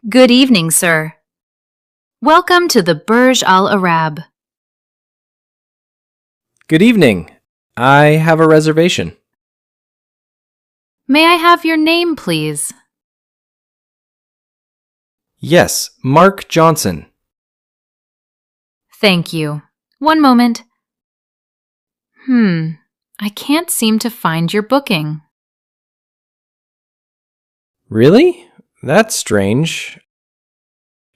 Good evening, sir. Welcome to the Burj Al Arab. Good evening. I have a reservation. May I have your name, please? Yes, Mark Johnson. Thank you. One moment. I can't seem to find your booking. Really? That's strange.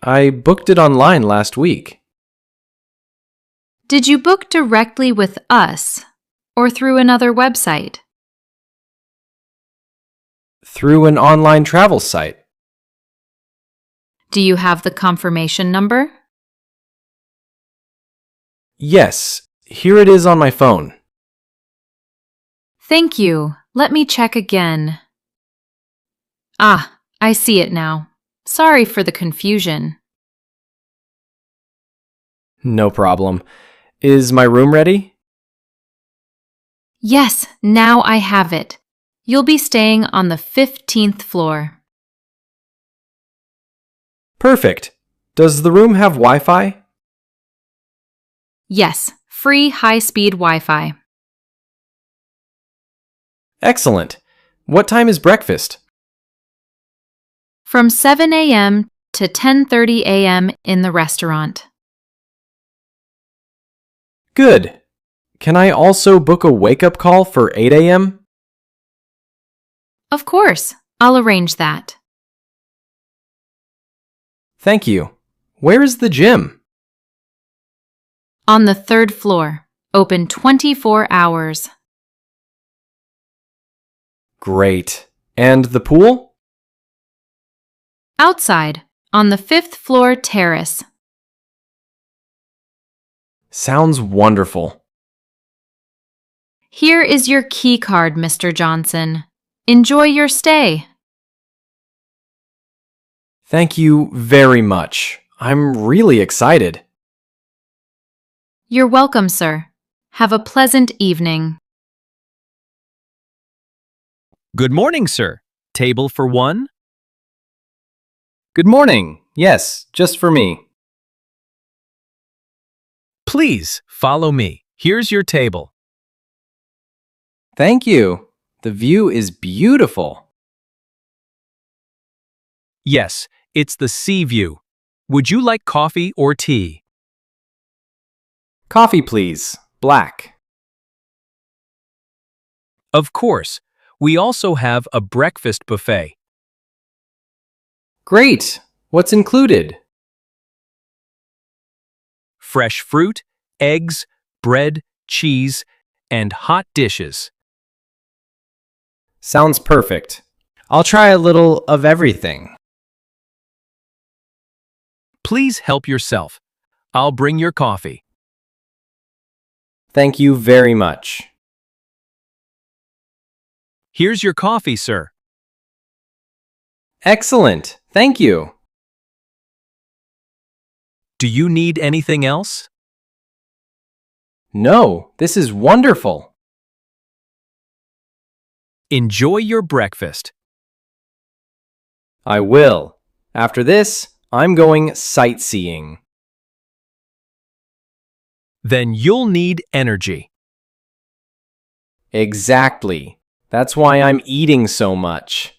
I booked it online last week. Did you book directly with us or through another website? Through an online travel site. Do you have the confirmation number? Yes, here it is on my phone. Thank you. Let me check again. I see it now. Sorry for the confusion. No problem. Is my room ready? Yes, now I have it. You'll be staying on the 15th floor. Perfect. Does the room have Wi-Fi? Yes, free high-speed Wi-Fi. Excellent. What time is breakfast? From 7 a.m. to 10:30 a.m. in the restaurant. Good. Can I also book a wake-up call for 8 a.m.? Of course, I'll arrange that. Thank you. Where is the gym? On the 3rd floor, open 24 hours. Great. And the pool? Outside, on the 5th floor terrace. Sounds wonderful. Here is your key card, Mr. Johnson. Enjoy your stay. Thank you very much. I'm really excited. You're welcome, sir. Have a pleasant evening. Good morning, sir. Table for one? Good morning. Yes, just for me. Please follow me. Here's your table. Thank you. The view is beautiful. Yes, it's the sea view. Would you like coffee or tea? Coffee, please. Black. Of course. We also have a breakfast buffet. Great. What's included? Fresh fruit, eggs, bread, cheese, and hot dishes. Sounds perfect. I'll try a little of everything. Please help yourself. I'll bring your coffee. Thank you very much. Here's your coffee, sir. Excellent. Thank you. Do you need anything else? No, this is wonderful. Enjoy your breakfast. I will. After this, I'm going sightseeing. Then you'll need energy. Exactly. That's why I'm eating so much.